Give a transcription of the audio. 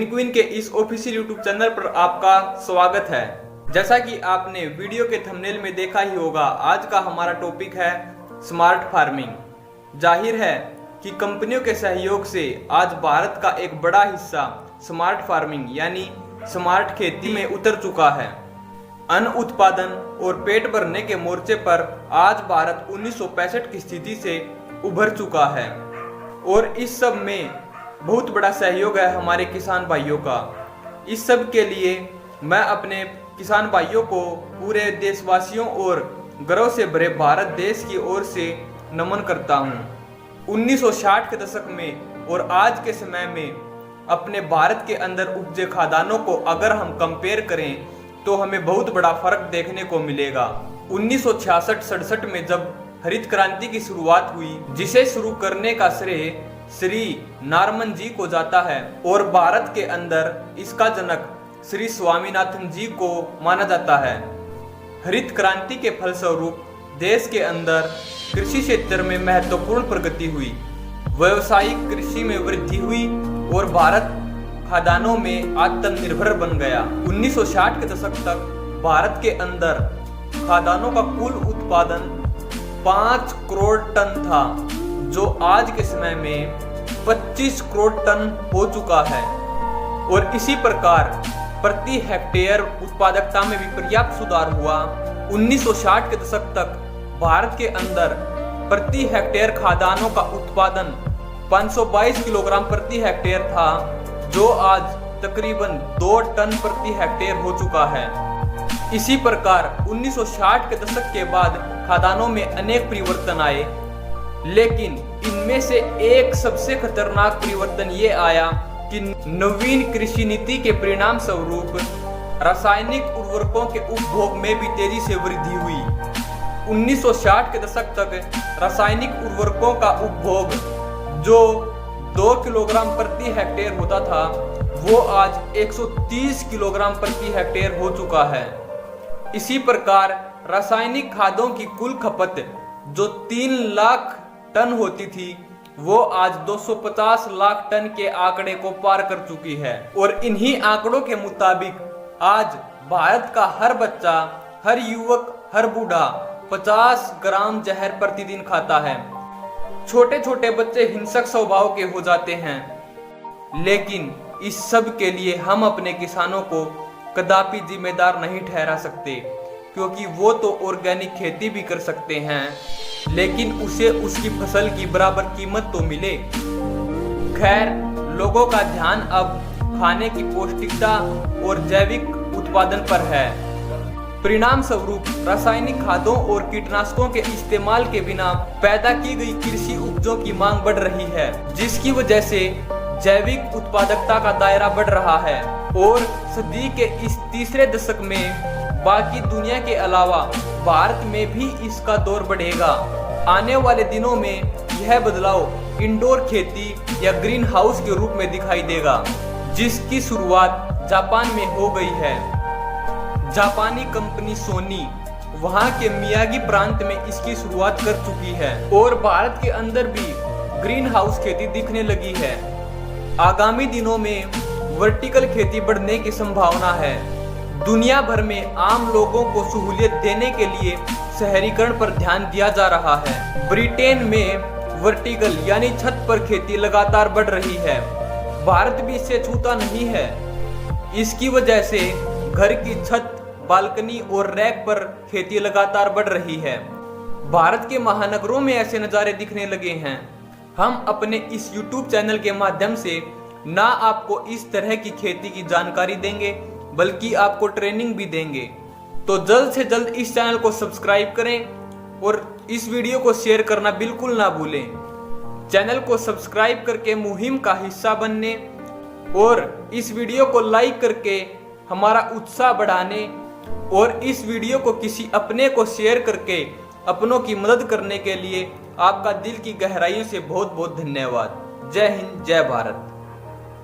Penguin के इस official YouTube channel पर आपका स्वागत है। जैसा कि आपने वीडियो के थंबनेल में देखा ही होगा, आज का हमारा टॉपिक है स्मार्ट फार्मिंग। जाहिर है कि कंपनियों के सहयोग से आज भारत का एक बड़ा हिस्सा स्मार्ट फार्मिंग यानी स्मार्ट खेती में उतर चुका है। अन्न उत्पादन और पेट भरने के मोर्चे पर आज भारत 1965 की स्थिति से उभर चुका है और इस सब में बहुत बड़ा सहयोग है हमारे किसान भाइयों का। इस सब के लिए मैं अपने किसान भाइयों को पूरे देशवासियों और गर्व से भरे भारत देश की ओर से नमन करता हूँ। 1960 के दशक में और आज के समय में अपने भारत के अंदर उपजे खाद्यान्नों को अगर हम कंपेयर करें तो हमें बहुत बड़ा फर्क देखने को मिलेगा। 1966-67 में जब हरित क्रांति की शुरुआत हुई, जिसे शुरू करने का श्रेय श्री नारमन जी को जाता है और भारत के अंदर इसका जनक श्री स्वामीनाथन जी को माना जाता है। हरित क्रांति के फलस्वरूप देश के अंदर कृषि क्षेत्र में महत्वपूर्ण प्रगति हुई, व्यावसायिक कृषि में वृद्धि हुई और भारत खाद्यान्नों में आत्मनिर्भर बन गया। 1960 के दशक तक भारत के अंदर खाद्यान्नों का कुल उत्पादन 5 करोड़ टन था, जो आज के समय में 25 करोड़ टन हो चुका है। और इसी प्रकार प्रति हेक्टेयर उत्पादकता में भी पर्याप्त सुधार हुआ। 1960 के दशक तक भारत के अंदर प्रति हेक्टेयर खाद्यान्नों का उत्पादन 522 किलोग्राम प्रति हेक्टेयर था, जो आज तकरीबन 2 टन प्रति हेक्टेयर हो चुका है। इसी प्रकार 1960 के दशक के बाद खाद्यान्नों में अनेक परिवर्तन आए, लेकिन इनमें से एक सबसे खतरनाक परिवर्तन ये आया कि नवीन कृषि नीति के परिणाम स्वरूप रासायनिक उर्वरकों के उपभोग में भी तेजी से वृद्धि हुई। 1960 के दशक तक रासायनिक उर्वरकों का उपभोग जो 2 किलोग्राम प्रति हेक्टेयर होता था, वो आज 130 किलोग्राम प्रति हेक्टेयर हो चुका है। इसी प्रकार रासायनिक खादों की कुल खपत जो 3 लाख टन होती थी, वो आज 250 लाख टन के आंकड़े को पार कर चुकी है। और इन्हीं आंकड़ों के मुताबिक आज भारत का हर बच्चा, हर युवक, हर बूढ़ा 50 ग्राम जहर प्रतिदिन खाता है। छोटे छोटे बच्चे हिंसक स्वभाव के हो जाते हैं, लेकिन इस सब के लिए हम अपने किसानों को कदापि जिम्मेदार नहीं ठहरा सकते, क्योंकि वो तो ऑर्गेनिक खेती भी कर सकते हैं, लेकिन उसे उसकी फसल की बराबर कीमत तो मिले। खैर, लोगों का ध्यान अब खाने की पौष्टिकता और जैविक उत्पादन पर है। परिणाम स्वरूप रासायनिक खादों और कीटनाशकों के इस्तेमाल के बिना पैदा की गई कृषि उपजों की मांग बढ़ रही है, जिसकी वजह से जैविक उत्पादकता का दायरा बढ़ रहा है। और सदी के इस तीसरे दशक में बाकी दुनिया के अलावा भारत में भी इसका दौर बढ़ेगा। आने वाले दिनों में यह बदलाव इंडोर खेती या ग्रीन हाउस के रूप में दिखाई देगा, जिसकी शुरुआत जापान में हो गई है। जापानी कंपनी सोनी वहां के मियागी प्रांत में इसकी शुरुआत कर चुकी है और भारत के अंदर भी ग्रीन हाउस खेती दिखने लगी है। आगामी दिनों में वर्टिकल खेती बढ़ने की संभावना है। दुनिया भर में आम लोगों को सहूलियत देने के लिए शहरीकरण पर ध्यान दिया जा रहा है। ब्रिटेन में वर्टिकल यानी छत पर खेती लगातार बढ़ रही है। भारत भी इससे छूता नहीं है। इसकी वजह से घर की छत, बालकनी और रैक पर खेती लगातार बढ़ रही है। भारत के महानगरों में ऐसे नज़ारे दिखने लगे हैं। हम अपने इस YouTube चैनल के माध्यम से ना आपको इस तरह की खेती की जानकारी देंगे, बल्कि आपको ट्रेनिंग भी देंगे। तो जल्द से जल्द इस चैनल को सब्सक्राइब करें और इस वीडियो को शेयर करना बिल्कुल ना भूलें। चैनल को सब्सक्राइब करके मुहिम का हिस्सा बनने और इस वीडियो को लाइक करके हमारा उत्साह बढ़ाने और इस वीडियो को किसी अपने को शेयर करके अपनों की मदद करने के लिए आपका दिल की गहराइयों से बहुत बहुत धन्यवाद। जय हिंद, जय भारत।